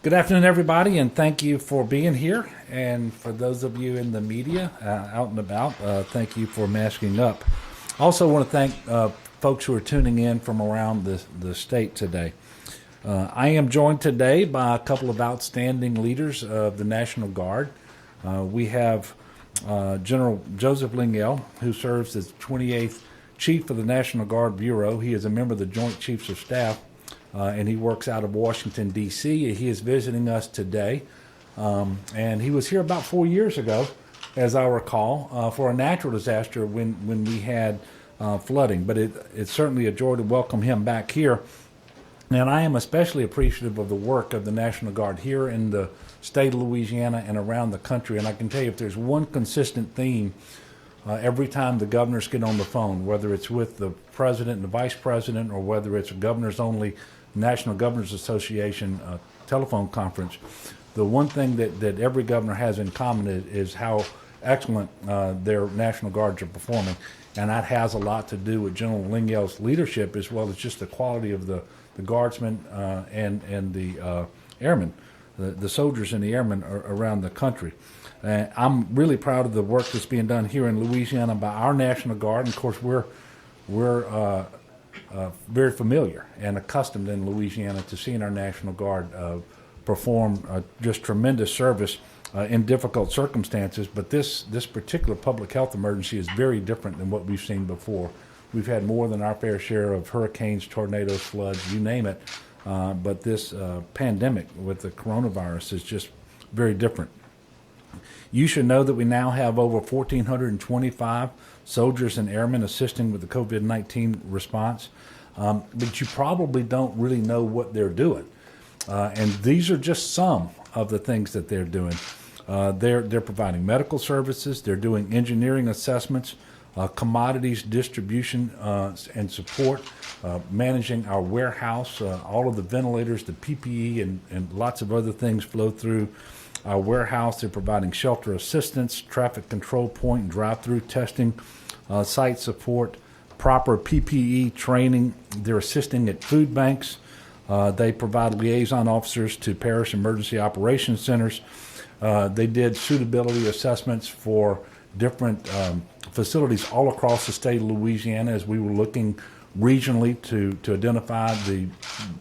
Good afternoon, everybody, and thank you for being here. And for those of you in the media out and about, thank you for masking up. Also want to thank folks who are tuning in from around the state today. I am joined today by a couple of outstanding leaders of the National Guard. We have General Joseph Lingell, who serves as 28th Chief of the National Guard Bureau. He is a member of the Joint Chiefs of Staff, and he works out of Washington, D.C. He is visiting us today, and he was here about 4 years ago, as I recall, for a natural disaster when we had flooding. But it's certainly a joy to welcome him back here. And I am especially appreciative of the work of the National Guard here in the state of Louisiana and around the country. And I can tell you, if there's one consistent theme every time the governors get on the phone, whether it's with the president and the vice president, or whether it's a governors-only National Governors Association telephone conference, the one thing that every governor has in common is how excellent their National Guards are performing. And that has a lot to do with General Lingell's leadership, as well as just the quality of the guardsmen and the airmen, the soldiers and the airmen around the country. I'm really proud of the work that's being done here in Louisiana by our National Guard. And of course, we're very familiar and accustomed in Louisiana to seeing our National Guard perform just tremendous service in difficult circumstances. But this particular public health emergency is very different than what we've seen before. We've had more than our fair share of hurricanes, tornadoes, floods, you name it. But this pandemic with the coronavirus is just very different. You should know that we now have over 1,425 soldiers and airmen assisting with the COVID-19 response, but you probably don't really know what they're doing. And these are just some of the things that they're doing. They're providing medical services, they're doing engineering assessments, commodities distribution and support, managing our warehouse, all of the ventilators, the PPE, and lots of other things flow through our warehouse. They're providing shelter assistance, traffic control point and drive-through testing, site support, proper PPE training. They're assisting at food banks. They provide liaison officers to parish emergency operations centers. They did suitability assessments for different facilities all across the state of Louisiana as we were looking regionally to identify the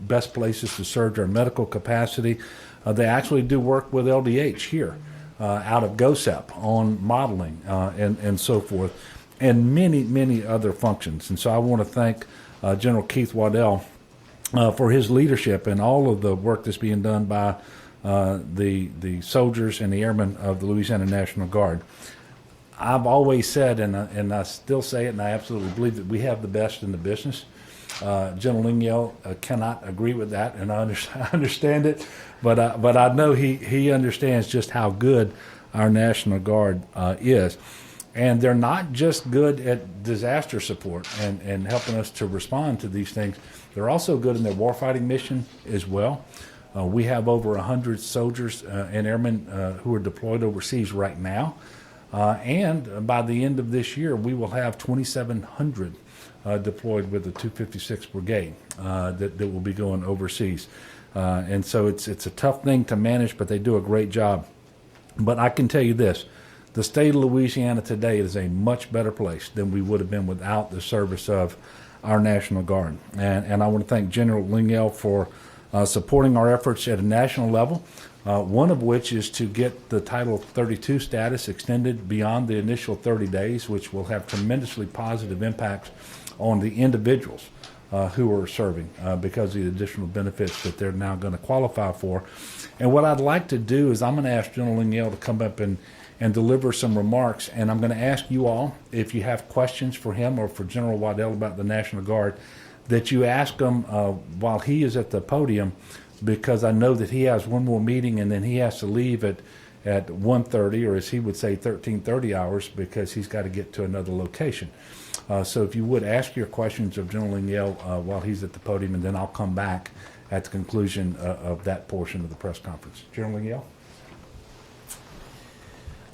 best places to surge our medical capacity. They actually do work with LDH here out of GOSEP on modeling and so forth, and many, many other functions. And so I want to thank General Keith Waddell for his leadership and all of the work that's being done by the soldiers and the airmen of the Louisiana National Guard. I've always said, and I still say it, and I absolutely believe that we have the best in the business. General Lingell cannot agree with that, and I understand it, but I know he understands just how good our National Guard is. And they're not just good at disaster support and helping us to respond to these things. They're also good in their warfighting mission as well. We have over 100 soldiers and airmen who are deployed overseas right now. And by the end of this year, we will have 2,700 deployed with the 256th Brigade that will be going overseas. And so it's a tough thing to manage, but they do a great job. But I can tell you this, the state of Louisiana today is a much better place than we would have been without the service of our National Guard. And I want to thank General Lingell for supporting our efforts at a national level, one of which is to get the Title 32 status extended beyond the initial 30 days, which will have tremendously positive impacts on the individuals who are serving because of the additional benefits that they're now going to qualify for. And what I'd like to do is I'm going to ask General Lingell to come up and deliver some remarks, and I'm going to ask you all, if you have questions for him or for General Waddell about the National Guard, that you ask him while he is at the podium, because I know that he has one more meeting and then he has to leave at 1:30, or as he would say, 13:30 hours, because he's got to get to another location. So if you would ask your questions of General Lingell while he's at the podium, and then I'll come back at the conclusion of that portion of the press conference. General Lingell?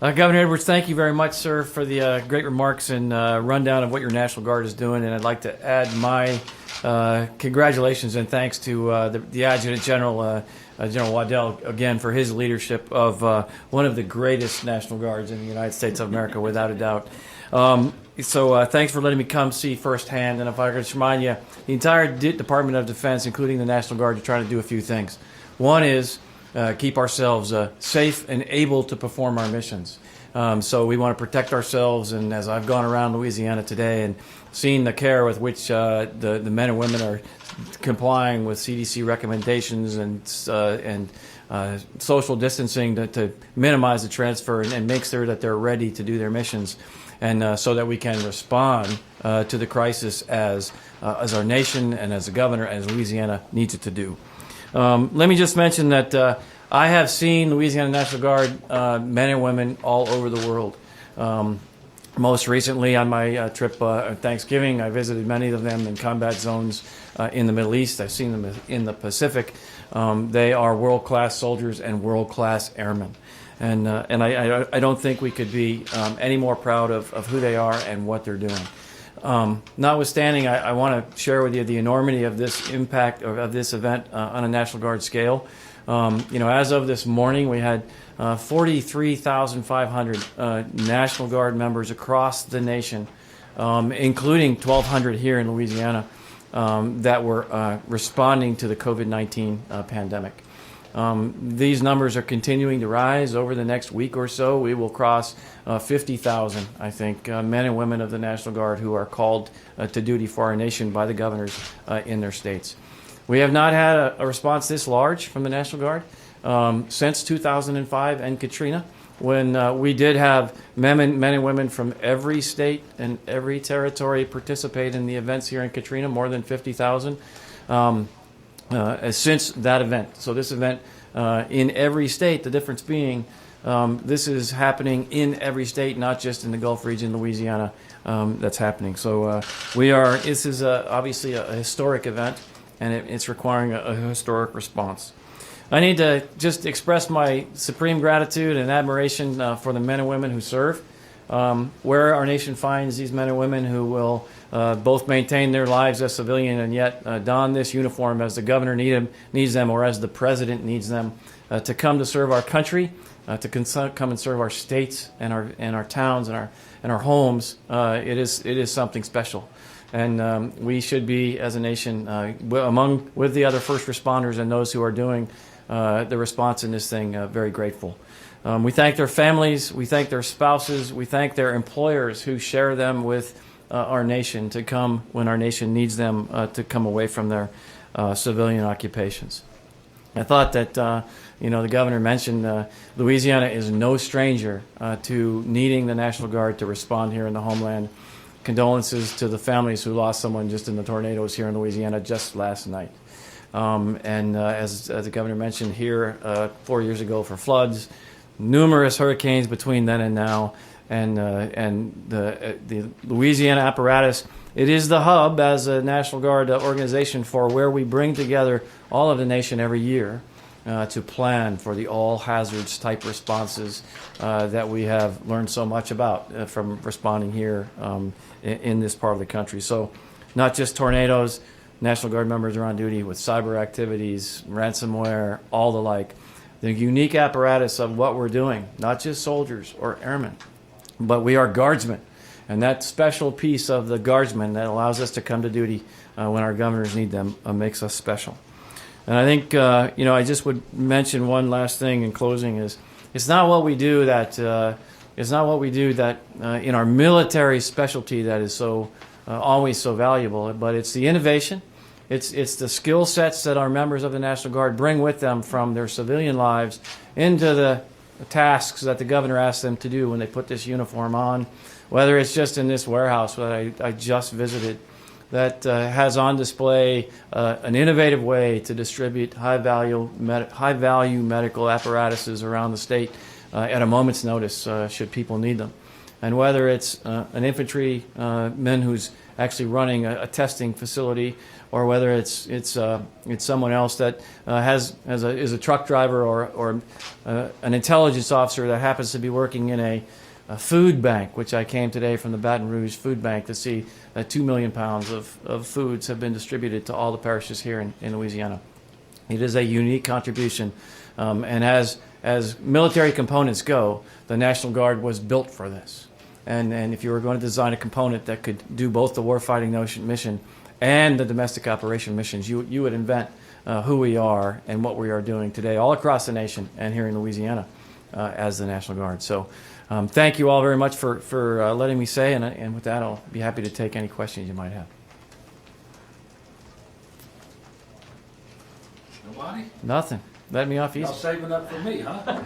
Governor Edwards, thank you very much, sir, for the great remarks and rundown of what your National Guard is doing. And I'd like to add my congratulations and thanks to the Adjutant General, General Waddell, again, for his leadership of one of the greatest National Guards in the United States of America, without a doubt. So thanks for letting me come see firsthand. And if I could just remind you, the entire Department of Defense, including the National Guard, are trying to do a few things. One is keep ourselves safe and able to perform our missions. So we want to protect ourselves, and as I've gone around Louisiana today and seen the care with which the men and women are complying with CDC recommendations and social distancing to minimize the transfer and make sure that they're ready to do their missions, and so that we can respond to the crisis as our nation and as a governor, as Louisiana needs it to do. Let me just mention that I have seen Louisiana National Guard men and women all over the world. Most recently on my trip Thanksgiving, I visited many of them in combat zones in the Middle East. I've seen them in the Pacific. They are world-class soldiers and world-class airmen. And I don't think we could be any more proud of who they are and what they're doing. Notwithstanding, I want to share with you the enormity of this impact of this event on a National Guard scale. As of this morning, we had 43,500 National Guard members across the nation, including 1,200 here in Louisiana, that were responding to the COVID-19 pandemic. These numbers are continuing to rise. Over the next week or so, we will cross 50,000, I think, men and women of the National Guard who are called to duty for our nation by the governors in their states. We have not had a response this large from the National Guard since 2005 and Katrina, when we did have men and women from every state and every territory participate in the events here in Katrina, more than 50,000 since that event. So this event in every state, the difference being this is happening in every state, not just in the Gulf region, Louisiana, that's happening. So this is obviously a historic event, and it's requiring a historic response. I need to just express my supreme gratitude and admiration for the men and women who serve. Where our nation finds these men and women who will both maintain their lives as civilian and yet don this uniform as the governor needs them, or as the president needs them, to come to serve our country, to come and serve our states and our towns and our homes. It is something special. And we should be, as a nation, with the other first responders and those who are doing the response in this thing, very grateful. We thank their families, we thank their spouses, we thank their employers who share them with our nation to come when our nation needs them to come away from their civilian occupations. I thought that, the governor mentioned Louisiana is no stranger to needing the National Guard to respond here in the homeland. Condolences to the families who lost someone just in the tornadoes here in Louisiana just last night. As the governor mentioned here 4 years ago for floods, numerous hurricanes between then and now, and the Louisiana apparatus. It is the hub as a National Guard organization for where we bring together all of the nation every year to plan for the all hazards type responses that we have learned so much about from responding here in this part of the country. So not just tornadoes, National Guard members are on duty with cyber activities, ransomware, all the like. The unique apparatus of what we're doing, not just soldiers or airmen, but we are guardsmen. And that special piece of the guardsmen that allows us to come to duty when our governors need them makes us special. And I think, I just would mention one last thing in closing is it's not what we do that in our military specialty that is so always so valuable, but it's the innovation. It's the skill sets that our members of the National Guard bring with them from their civilian lives into the tasks that the governor asks them to do when they put this uniform on, whether it's just in this warehouse that I just visited that has on display an innovative way to distribute high-value medical apparatuses around the state at a moment's notice should people need them. and whether it's an infantry man who's actually running a testing facility, or whether it's someone else that is a truck driver or an intelligence officer that happens to be working in a food bank, which I came today from the Baton Rouge Food Bank to see that 2 million pounds of foods have been distributed to all the parishes here in Louisiana. It is a unique contribution, and as military components go, the National Guard was built for this. And if you were going to design a component that could do both the warfighting mission and the domestic operation missions, you would invent who we are and what we are doing today all across the nation and here in Louisiana as the National Guard. So thank you all very much for letting me say, and with that I'll be happy to take any questions you might have. Nobody? Nothing. Let me off easy. Y'all saving up for me, huh?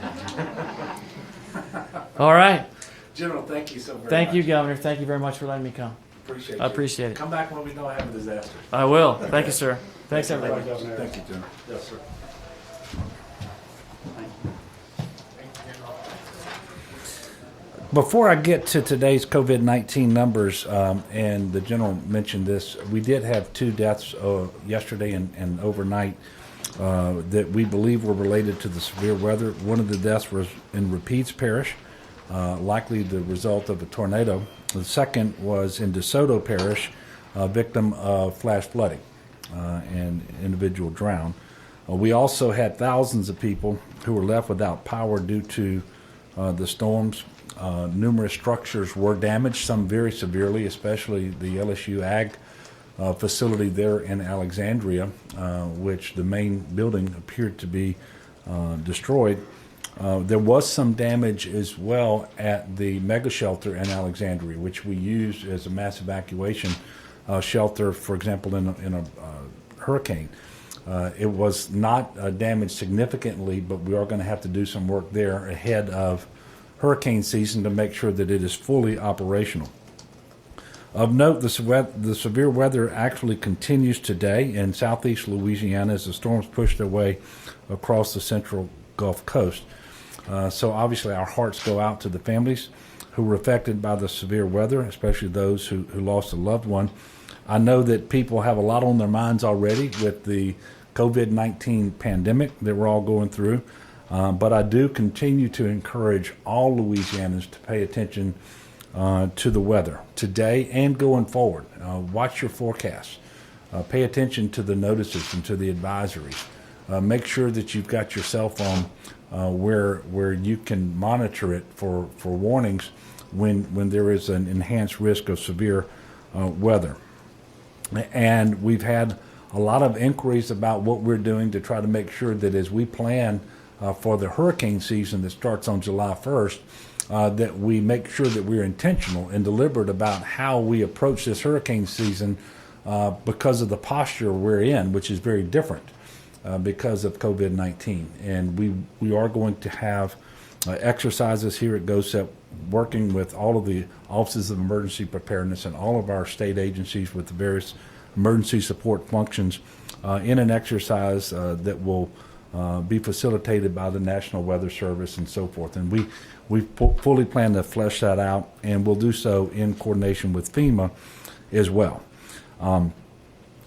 All right. General, thank you so very much. Thank you, Governor. Thank you very much for letting me come. Appreciate I you. appreciate it. Come back when we know I have a disaster. I will. Thank you, sir. Thanks, everybody. Thank you, General. Yes, sir. Before I get to today's COVID-19 numbers, and the General mentioned this, we did have 2 deaths yesterday and overnight that we believe were related to the severe weather. One of the deaths was in Rapides Parish, likely the result of a tornado. The second was in DeSoto Parish, a victim of flash flooding, and individual drowned. We also had thousands of people who were left without power due to the storms. Numerous structures were damaged, some very severely, especially the LSU Ag facility there in Alexandria, which the main building appeared to be destroyed. There was some damage as well at the mega shelter in Alexandria, which we used as a mass evacuation shelter, for example, in a hurricane. It was not damaged significantly, but we are going to have to do some work there ahead of hurricane season to make sure that it is fully operational. Of note, the severe weather actually continues today in southeast Louisiana as the storms push their way across the central Gulf Coast. So obviously our hearts go out to the families who were affected by the severe weather, especially those who lost a loved one. I know that people have a lot on their minds already with the COVID-19 pandemic that we're all going through. But I do continue to encourage all Louisianans to pay attention to the weather today and going forward. Watch your forecasts. Pay attention to the notices and to the advisories. Make sure that you've got your cell phone where you can monitor it for warnings when there is an enhanced risk of severe weather. And we've had a lot of inquiries about what we're doing to try to make sure that as we plan for the hurricane season that starts on July 1st, that we make sure that we're intentional and deliberate about how we approach this hurricane season because of the posture we're in, which is very different because of COVID-19. And we are going to have exercises here at GOSEP working with all of the offices of emergency preparedness and all of our state agencies with the various emergency support functions in an exercise that will be facilitated by the National Weather Service and so forth. And we fully plan to flesh that out, and we'll do so in coordination with FEMA as well.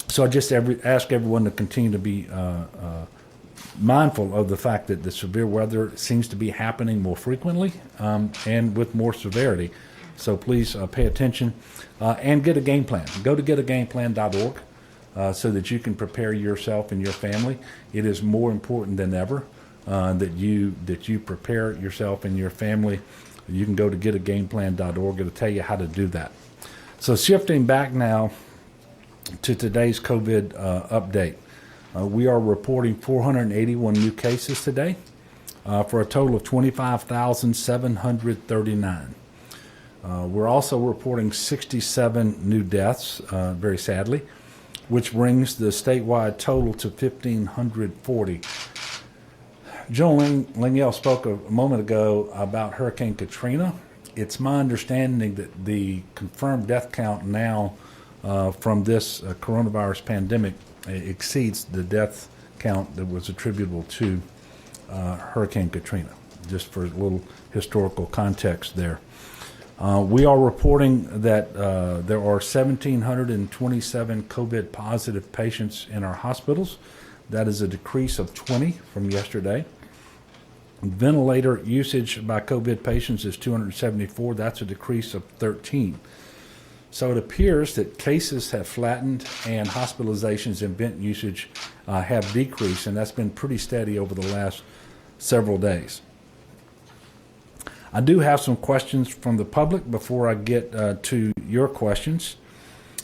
So I just ask everyone to continue to be mindful of the fact that the severe weather seems to be happening more frequently and with more severity. So please pay attention and get a game plan. Go to getagameplan.org. So that you can prepare yourself and your family. It is more important than ever that you prepare yourself and your family. You can go to getagameplan.org. It'll tell you how to do that. So shifting back now to today's COVID update. We are reporting 481 new cases today for a total of 25,739. We're also reporting 67 new deaths, very sadly, which brings the statewide total to 1,540. Joe Lingiel spoke a moment ago about Hurricane Katrina. It's my understanding that the confirmed death count now from this coronavirus pandemic exceeds the death count that was attributable to Hurricane Katrina, just for a little historical context there. We are reporting that there are 1,727 COVID positive patients in our hospitals. That is a decrease of 20 from yesterday. Ventilator usage by COVID patients is 274. That's a decrease of 13. So it appears that cases have flattened and hospitalizations and vent usage have decreased, and that's been pretty steady over the last several days. I do have some questions from the public before I get to your questions.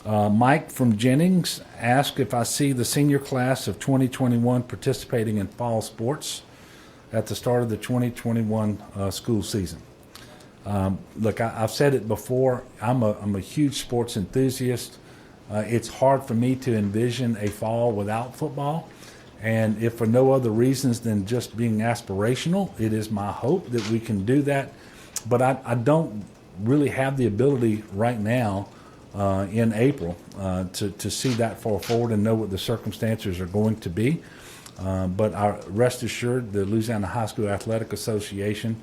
Mike from Jennings asked if I see the senior class of 2021 participating in fall sports at the start of the 2021 school season. Look, I've said it before, I'm a huge sports enthusiast. It's hard for me to envision a fall without football. And if for no other reasons than just being aspirational, it is my hope that we can do that. But I don't really have the ability right now in April to see that far forward and know what the circumstances are going to be. But rest assured, the Louisiana High School Athletic Association,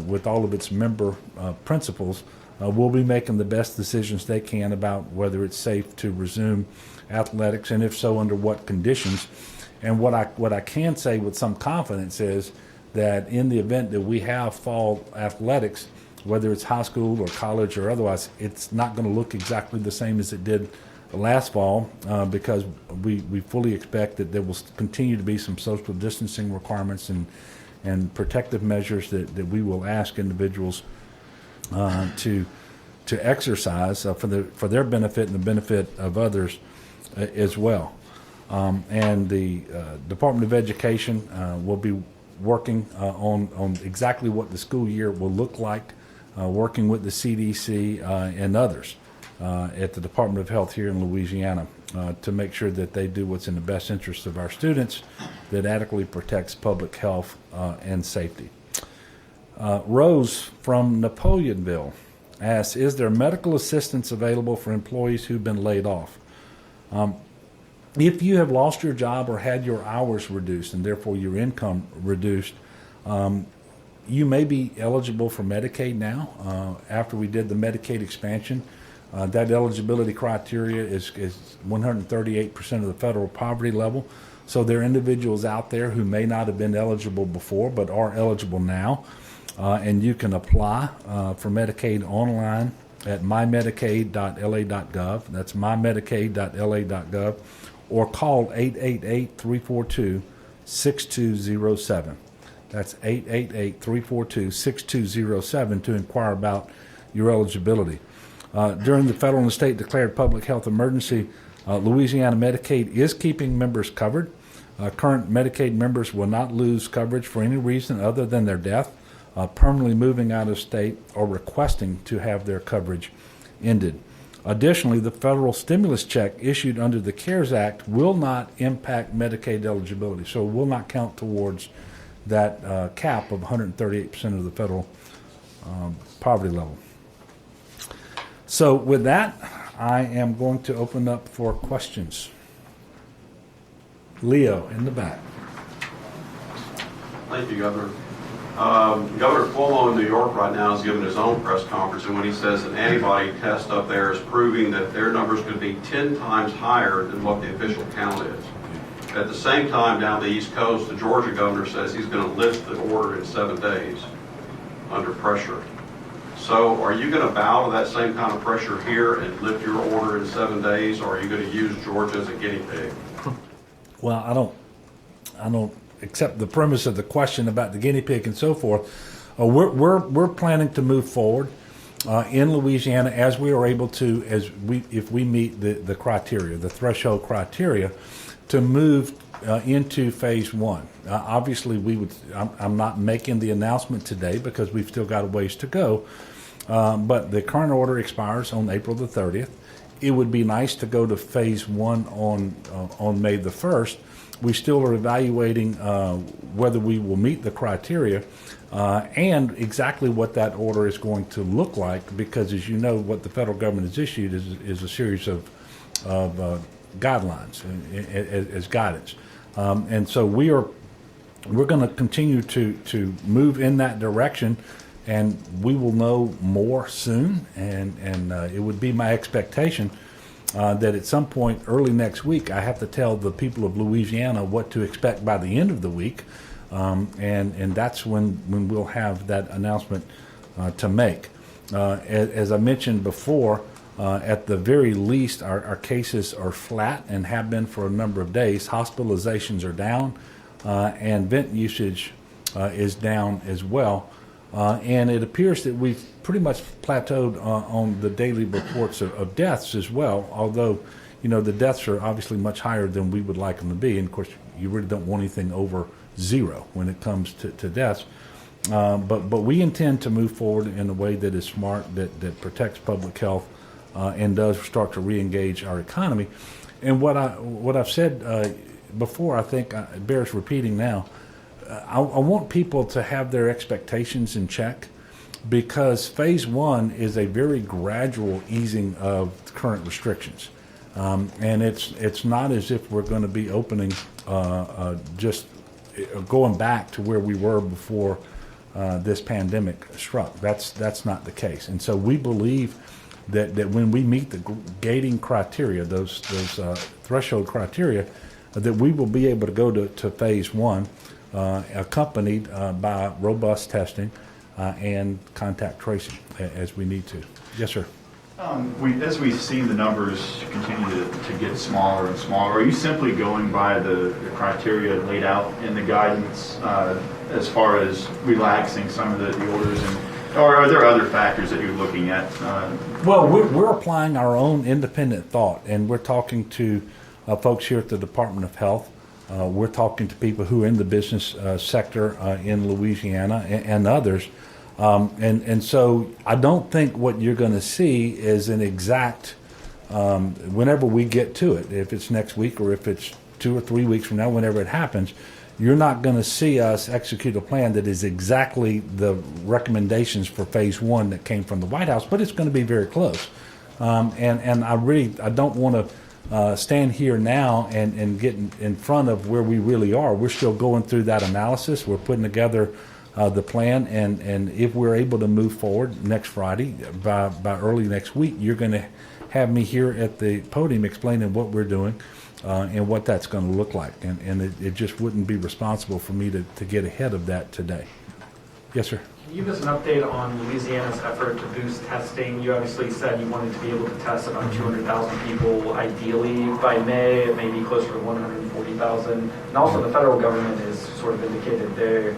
with all of its member principals, will be making the best decisions they can about whether it's safe to resume athletics, and if so, under what conditions. And what I can say with some confidence is that in the event that we have fall athletics, whether it's high school or college or otherwise, it's not going to look exactly the same as it did last fall, because we fully expect that there will continue to be some social distancing requirements and protective measures that we will ask individuals to exercise for their benefit and the benefit of others as well. And the Department of Education will be working on exactly what the school year will look like, working with the CDC and others at the Department of Health here in Louisiana to make sure that they do what's in the best interest of our students, that adequately protects public health and safety. Rose from Napoleonville asks, is there medical assistance available for employees who've been laid off? If you have lost your job or had your hours reduced and therefore your income reduced, you may be eligible for Medicaid now. After we did the Medicaid expansion, that eligibility criteria is 138% of the federal poverty level. So there are individuals out there who may not have been eligible before but are eligible now. And you can apply for Medicaid online at mymedicaid.la.gov. That's mymedicaid.la.gov. Or call 888-342-6207. That's 888-342-6207 to inquire about your eligibility. During the federal and state declared public health emergency, Louisiana Medicaid is keeping members covered. Current Medicaid members will not lose coverage for any reason other than their death, permanently moving out of state, or requesting to have their coverage ended. Additionally, the federal stimulus check issued under the CARES Act will not impact Medicaid eligibility, so it will not count towards that cap of 138% of the federal poverty level. So with that, I am going to open up for questions. Leo in the back. Thank you, Governor. Governor Cuomo in New York right now is giving his own press conference, and when he says an antibody test up there is proving that their numbers could be 10 times higher than what the official count is. At the same time, down the East Coast, the Georgia governor says he's going to lift the order in 7 days under pressure. So are you going to bow to that same kind of pressure here and lift your order in 7 days, or are you going to use Georgia as a guinea pig? Well, I don't accept the premise of the question about the guinea pig and so forth. We're planning to move forward in Louisiana as we are able to, if we meet the criteria, the threshold criteria, to move into phase one. Obviously, I'm not making the announcement today because we've still got a ways to go. But the current order expires on April the 30th. It would be nice to go to phase one on May the 1st. We still are evaluating whether we will meet the criteria and exactly what that order is going to look like, because as you know, what the federal government has issued is a series of guidelines as guidance. And so we're going to continue to move in that direction and we will know more soon. And it would be my expectation that at some point early next week, I have to tell the people of Louisiana what to expect by the end of the week, and that's when we'll have that announcement to make. As I mentioned before, at the very least, our cases are flat and have been for a number of days. Hospitalizations are down, and vent usage is down as well. And it appears that we've pretty much plateaued on the daily reports of deaths as well, although, the deaths are obviously much higher than we would like them to be. And, of course, you really don't want anything over zero when it comes to deaths. But we intend to move forward in a way that is smart, that protects public health, and does start to reengage our economy. And what I've said before, I think bears repeating now. I want people to have their expectations in check, because phase one is a very gradual easing of current restrictions, and it's not as if we're going to be opening just going back to where we were before this pandemic struck. That's not the case, and so we believe that when we meet the gating criteria, those threshold criteria, that we will be able to go to phase one, accompanied by robust testing and contact tracing as we need to. Yes, sir. As we've seen the numbers continue to get smaller and smaller, are you simply going by the criteria laid out in the guidance as far as relaxing some of the orders, or are there other factors that you're looking at? Well, we're applying our own independent thought, and we're talking to folks here at the Department of Health. We're talking to people who are in the business sector in Louisiana and others. And so I don't think what you're going to see is an exact, whenever we get to it, if it's next week or if it's 2 or 3 weeks from now, whenever it happens, you're not going to see us execute a plan that is exactly the recommendations for phase one that came from the White House, but it's going to be very close. And I don't want to stand here now and get in front of where we really are. We're still going through that analysis. We're putting together the plan, and if we're able to move forward next Friday, by early next week, you're going to have me here at the podium explaining what we're doing and what that's going to look like. And it just wouldn't be responsible for me to get ahead of that today. Yes, sir. Can you give us an update on Louisiana's effort to boost testing? You obviously said you wanted to be able to test about 200,000 people ideally by May. It may be closer to 140,000. And also the federal government has sort of indicated this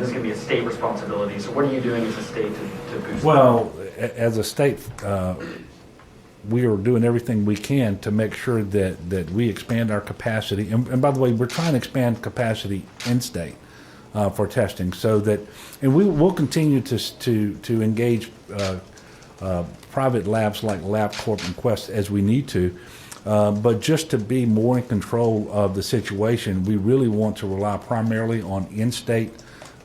is going to be a state responsibility. So what are you doing as a state to boost Well, as a state, we are doing everything we can to make sure that we expand our capacity. And by the way, we're trying to expand capacity in state for testing, so that, and we'll continue to engage private labs like LabCorp and Quest as we need to. But just to be more in control of the situation, we really want to rely primarily on in-state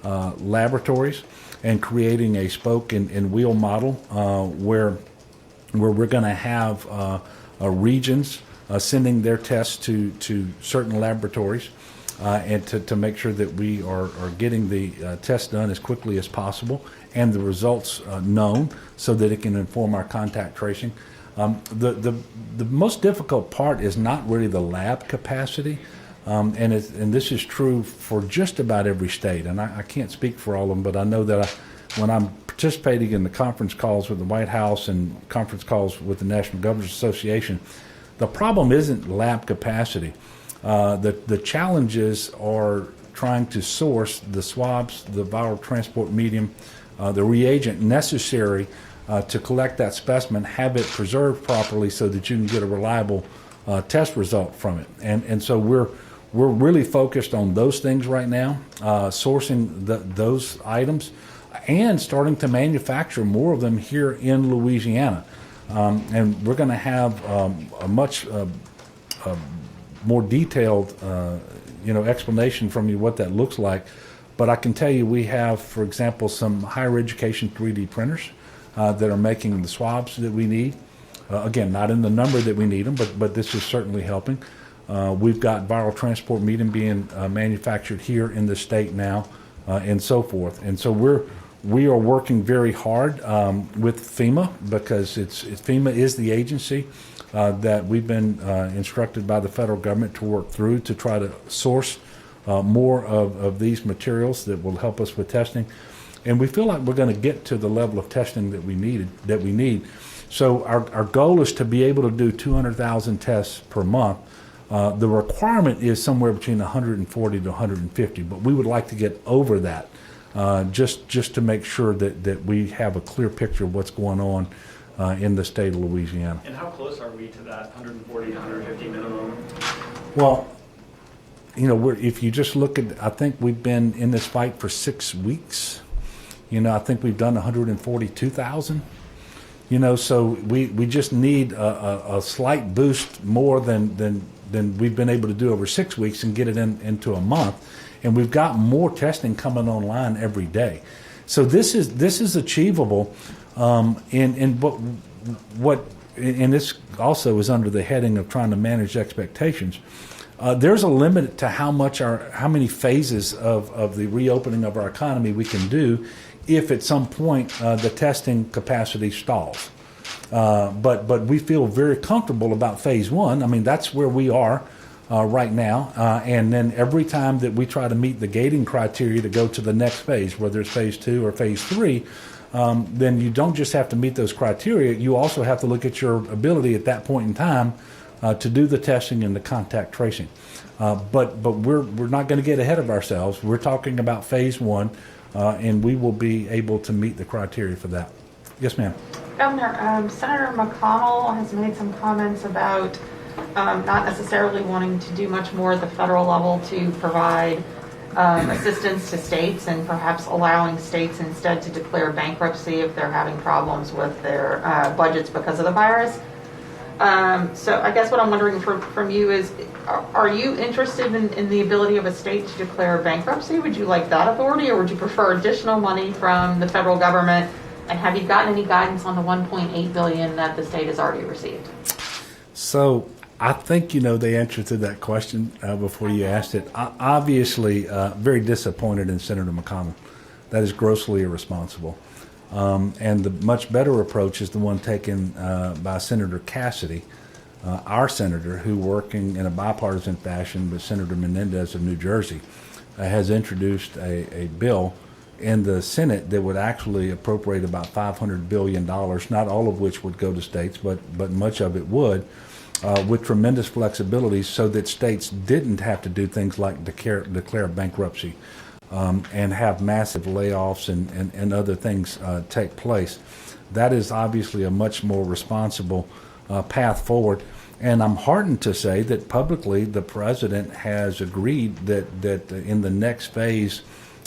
laboratories and creating a spoke and wheel model where we're going to have regions sending their tests to certain laboratories and to make sure that we are getting the test done as quickly as possible and the results known so that it can inform our contact tracing. The most difficult part is not really the lab capacity, and this is true for just about every state, and I can't speak for all of them, but I know that when I'm participating in the conference calls with the White House and conference calls with the National Governors Association, the problem isn't lab capacity. The challenges are trying to source the swabs, the viral transport medium, the reagent necessary to collect that specimen, have it preserved properly so that you can get a reliable test result from it. And so we're really focused on those things right now, sourcing those items and starting to manufacture more of them here in Louisiana. And we're going to have a much more detailed explanation from you what that looks like. But I can tell you we have, for example, some higher education 3D printers that are making the swabs that we need. Again, not in the number that we need them, but this is certainly helping. We've got viral transport medium being manufactured here in the state now, and so forth. And so we're We are working very hard with FEMA because FEMA is the agency that we've been instructed by the federal government to work through to try to source more of these materials that will help us with testing. And we feel like we're going to get to the level of testing that we need. So our goal is to be able to do 200,000 tests per month. The requirement is somewhere between 140 to 150, but we would like to get over that just to make sure that we have a clear picture of what's going on in the state of Louisiana. And how close are we to that 140 to 150 minimum? Well, if you just look at, I think we've been in this fight for 6 weeks. I think we've done 142,000. So we just need a slight boost more than we've been able to do over 6 weeks and get it into a month. And we've got more testing coming online every day. So this is achievable. And this also is under the heading of trying to manage expectations. There's a limit to how many phases of the reopening of our economy we can do if at some point the testing capacity stalls. But we feel very comfortable about phase one. I mean, that's where we are right now. And then every time that we try to meet the gating criteria to go to the next phase, whether it's phase 2 or phase 3, then you don't just have to meet those criteria. You also have to look at your ability at that point in time to do the testing and the contact tracing. But we're not going to get ahead of ourselves. We're talking about phase 1, and we will be able to meet the criteria for that. Yes, ma'am. Governor, Senator McConnell has made some comments about not necessarily wanting to do much more at the federal level to provide assistance to states and perhaps allowing states instead to declare bankruptcy if they're having problems with their budgets because of the virus. So I guess what I'm wondering from you is, are you interested in the ability of a state to declare bankruptcy? Would you like that authority, or would you prefer additional money from the federal government? And have you gotten any guidance on the $1.8 billion that the state has already received? So I think you know the answer to that question before you asked it. Obviously, very disappointed in Senator McConnell. That is grossly irresponsible. And the much better approach is the one taken by Senator Cassidy, our senator, who, working in a bipartisan fashion with Senator Menendez of New Jersey, has introduced a bill in the Senate that would actually appropriate about $500 billion, not all of which would go to states, but much of it would, with tremendous flexibility so that states didn't have to do things like declare bankruptcy and have massive layoffs and other things take place. That is obviously a much more responsible path forward. And I'm heartened to say that publicly the president has agreed that in the next phase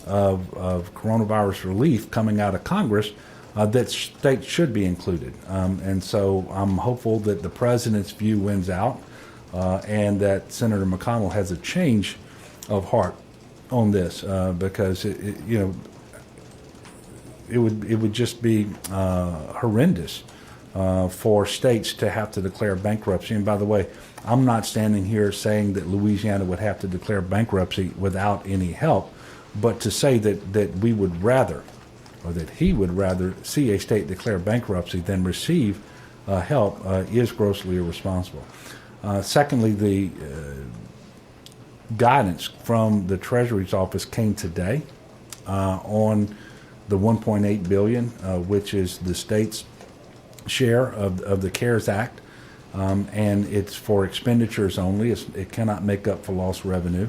of coronavirus relief coming out of Congress, that states should be included. And so I'm hopeful that the president's view wins out and that Senator McConnell has a change of heart on this because it would just be horrendous for states to have to declare bankruptcy. And by the way, I'm not standing here saying that Louisiana would have to declare bankruptcy without any help, but to say that we would rather, or that he would rather, see a state declare bankruptcy than receive help is grossly irresponsible. Secondly, the guidance from the Treasury's office came today on the $1.8 billion, which is the state's share of the CARES Act, and it's for expenditures only. It cannot make up for lost revenue,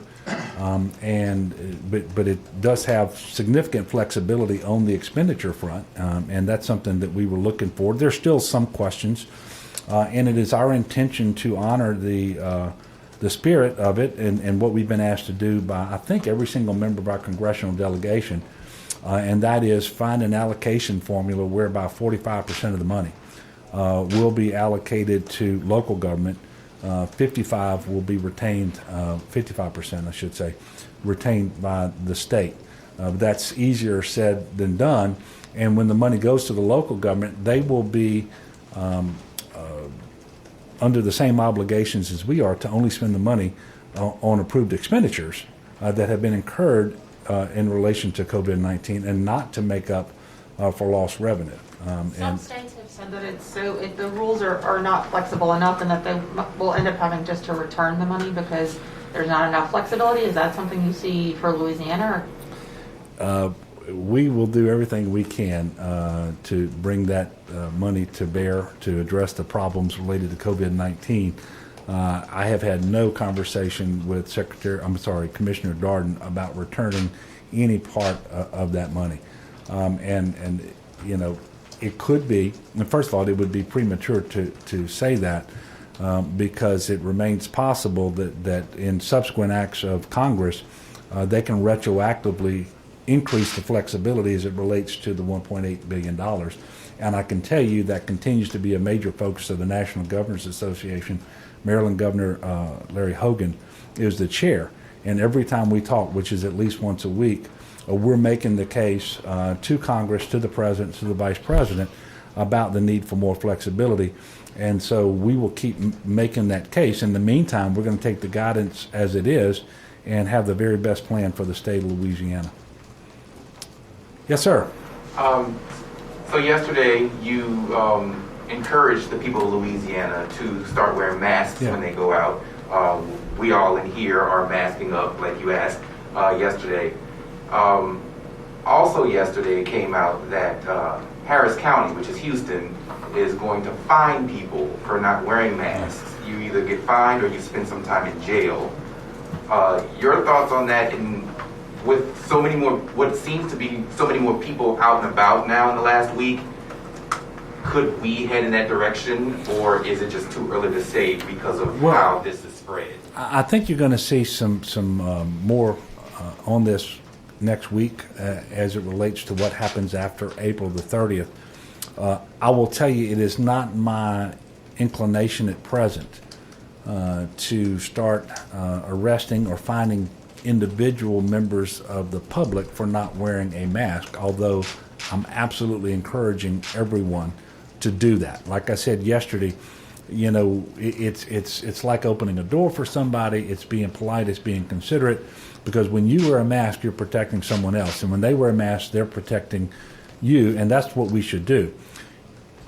but it does have significant flexibility on the expenditure front, and that's something that we were looking for. There's still some questions, and it is our intention to honor the spirit of it and what we've been asked to do by, I think, every single member of our congressional delegation, and that is find an allocation formula whereby 45% of the money will be allocated to local government, 55% will be retained, 55% I should say, retained by the state. That's easier said than done, and when the money goes to the local government, they will be under the same obligations as we are to only spend the money on approved expenditures that have been incurred in relation to COVID-19 and not to make up for lost revenue. Some states have said that if the rules are not flexible enough and that they will end up having just to return the money because there's not enough flexibility. Is that something you see for Louisiana? We will do everything we can to bring that money to bear to address the problems related to COVID-19. I have had no conversation with Commissioner Darden about returning any part of that money. And you know, it could be, and first of all, it would be premature to say that because it remains possible that in subsequent acts of Congress, they can retroactively increase the flexibility as it relates to the $1.8 billion. And I can tell you that continues to be a major focus of the National Governors Association. Maryland Governor Larry Hogan is the chair. And every time we talk, which is at least once a week, we're making the case to Congress, to the President, to the Vice President about the need for more flexibility. And so we will keep making that case. In the meantime, we're going to take the guidance as it is and have the very best plan for the state of Louisiana. Yes, sir. So yesterday you encouraged the people of Louisiana to start wearing masks when they go out. We all in here are masking up like you asked yesterday. Also yesterday it came out that Harris County, which is Houston, is going to fine people for not wearing masks. You either get fined or you spend some time in jail. Your thoughts on that? And with so many more, what seems to be so many more people out and about now in the last week, could we head in that direction, or is it just too early to say because of how this is spread? I think you're going to see some more on this next week as it relates to what happens after April the 30th. I will tell you, it is not my inclination at present to start arresting or fining individual members of the public for not wearing a mask, although I'm absolutely encouraging everyone to do that. Like I said yesterday, you know, it's like opening a door for somebody. It's being polite, it's being considerate, because when you wear a mask, you're protecting someone else, and when they wear a mask, they're protecting you, and that's what we should do.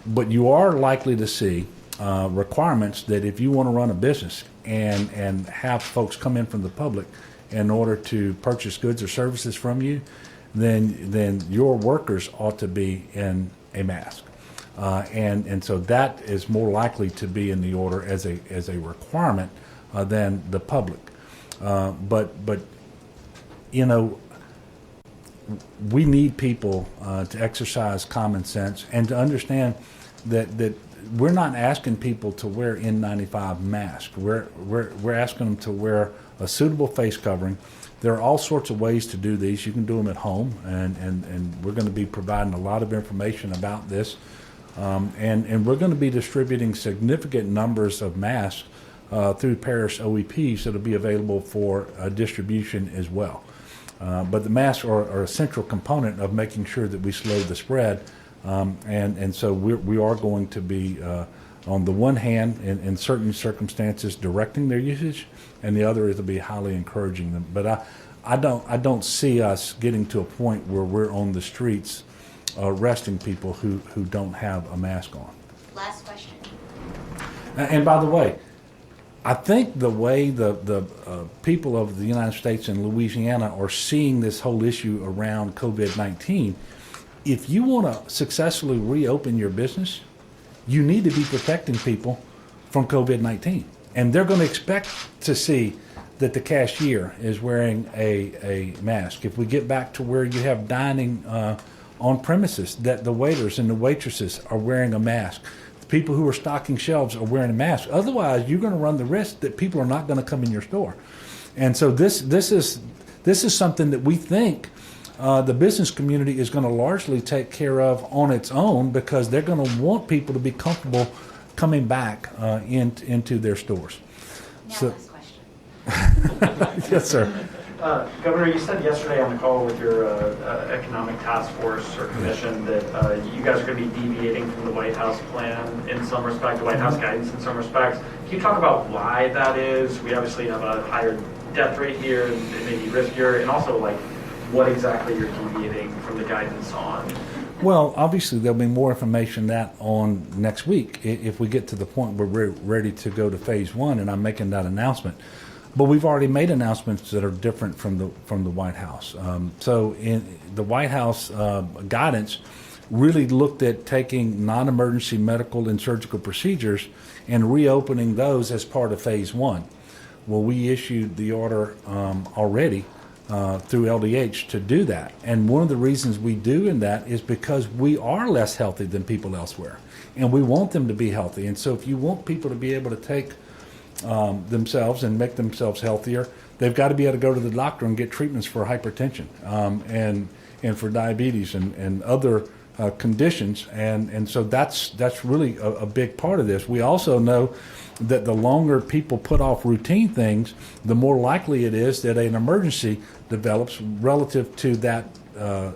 But you are likely to see requirements that if you want to run a business and have folks come in from the public in order to purchase goods or services from you, then your workers ought to be in a mask. And so that is more likely to be in the order as a requirement than the public. But you know, we need people to exercise common sense and to understand that we're not asking people to wear N95 masks. We're asking them to wear a suitable face covering. There are all sorts of ways to do these. You can do them at home, and we're going to be providing a lot of information about this. And we're going to be distributing significant numbers of masks through parish OEPs that will be available for distribution as well. But the masks are a central component of making sure that we slow the spread. And so we are going to be, on the one hand, in certain circumstances, directing their usage, and the other is to be highly encouraging them. But I don't see us getting to a point where we're on the streets arresting people who don't have a mask on. Last question. And by the way, I think the way the people of the United States and Louisiana are seeing this whole issue around COVID-19, if you want to successfully reopen your business, you need to be protecting people from COVID-19. And they're going to expect to see that the cashier is wearing a mask. If we get back to where you have dining on premises, that the waiters and the waitresses are wearing a mask. The people who are stocking shelves are wearing a mask. Otherwise, you're going to run the risk that people are not going to come in your store. And so this is something that we think the business community is going to largely take care of on its own, because they're going to want people to be comfortable coming back into their stores. Now, So, last question. yes, sir. Governor, you said yesterday on the call with your economic task force or commission that you guys are going to be deviating from the White House plan in some respect, the White House guidance in some respects. Can you talk about why that is? We obviously have a higher death rate here, and it may be riskier, and also, like, what exactly you're deviating from the guidance on. Well, obviously, there'll be more information that on next week if we get to the point where we're ready to go to phase one, and I'm making that announcement. But we've already made announcements that are different from the White House. So in the White House guidance really looked at taking non-emergency medical and surgical procedures and reopening those as part of phase one. Well, we issued the order already through LDH to do that. And one of the reasons we do in that is because we are less healthy than people elsewhere. And we want them to be healthy. And so if you want people to be able to take themselves and make themselves healthier, they've got to be able to go to the doctor and get treatments for hypertension and for diabetes and other conditions. And so that's really a big part of this. We also know that the longer people put off routine things, the more likely it is that an emergency develops relative to that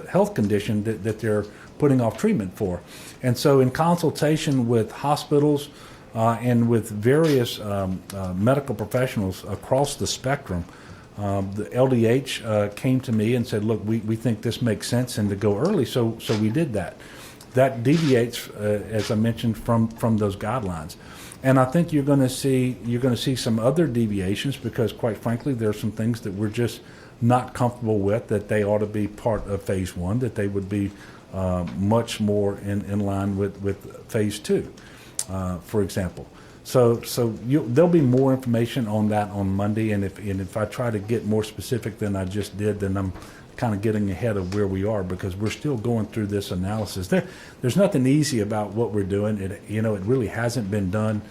health condition that they're putting off treatment for. And so in consultation with hospitals and with various medical professionals across the spectrum, the LDH came to me and said, look, we think this makes sense and to go early, so we did that. That deviates, as I mentioned, from those guidelines. And I think you're going to see some other deviations because, quite frankly, there are some things that we're just not comfortable with, that they ought to be part of phase one, that they would be much more in line with phase two, for example. So there'll be more information on that on Monday, and if I try to get more specific than I just did, then I'm kind of getting ahead of where we are because we're still going through this analysis. There's nothing easy about what we're doing. It really hasn't been done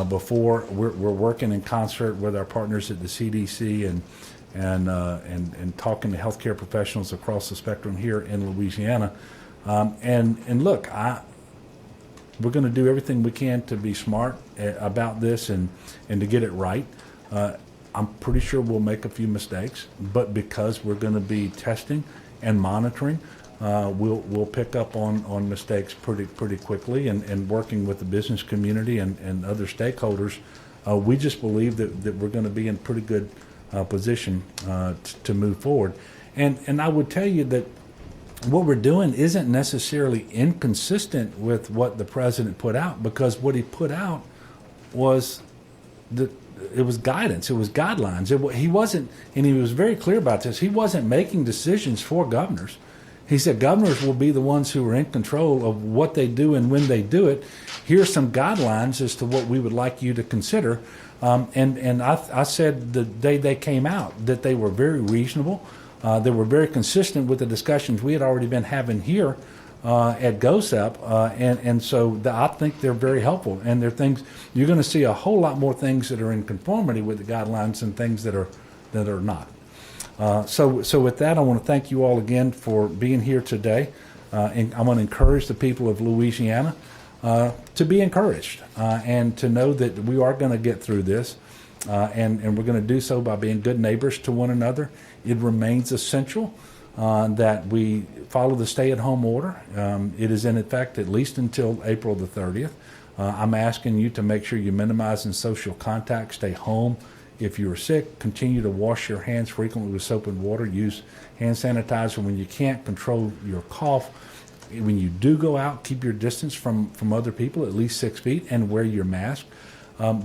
before. We're working in concert with our partners at the CDC and talking to healthcare professionals across the spectrum here in Louisiana. And look, we're going to do everything we can to be smart about this and to get it right. I'm pretty sure we'll make a few mistakes, but because we're going to be testing and monitoring, we'll pick up on mistakes pretty quickly and working with the business community and other stakeholders. We just believe that we're going to be in pretty good position to move forward. And I would tell you that what we're doing isn't necessarily inconsistent with what the president put out, because what he put out was it was guidance, it was guidelines. He wasn't, and he was very clear about this, he wasn't making decisions for governors. He said governors will be the ones who are in control of what they do and when they do it. Here's some guidelines as to what we would like you to consider. And I said the day they came out that they were very reasonable. They were very consistent with the discussions we had already been having here at GOSEP, and so I think they're very helpful. And they're things you're going to see a whole lot more things that are in conformity with the guidelines than things that are not. So with that, I want to thank you all again for being here today. And I want to encourage the people of Louisiana to be encouraged and to know that we are going to get through this. And we're going to do so by being good neighbors to one another. It remains essential that we follow the stay-at-home order. It is in effect at least until April the 30th. I'm asking you to make sure you minimize social contact, stay home. If you are sick, continue to wash your hands frequently with soap and water. Use hand sanitizer when you can't. Control your cough. When you do go out, keep your distance from other people, at least 6 feet, and wear your mask.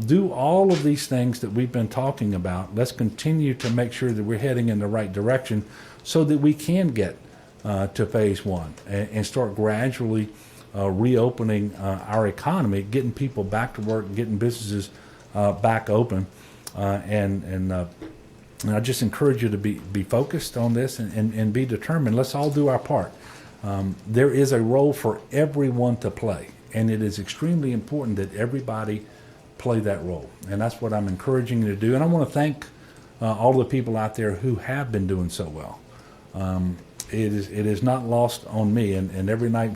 Do all of these things that we've been talking about. Let's continue to make sure that we're heading in the right direction so that we can get to phase one and start gradually reopening our economy, getting people back to work, getting businesses back open. And I just encourage you to be focused on this and be determined. Let's all do our part. There is a role for everyone to play, and it is extremely important that everybody play that role. And that's what I'm encouraging you to do. And I want to thank all the people out there who have been doing so well. It is not lost on me. And every night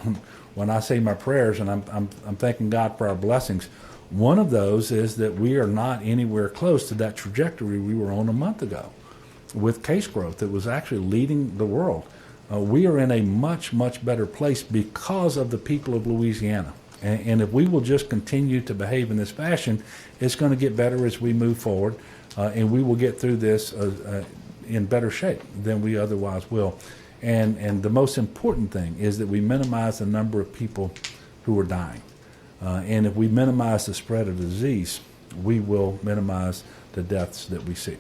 when I say my prayers and I'm thanking God for our blessings, one of those is that we are not anywhere close to that trajectory we were on a month ago with case growth that was actually leading the world. We are in a much, much better place because of the people of Louisiana. And if we will just continue to behave in this fashion, it's going to get better as we move forward, and we will get through this in better shape than we otherwise will. And the most important thing is that we minimize the number of people who are dying. And if we minimize the spread of the disease, we will minimize the deaths that we see.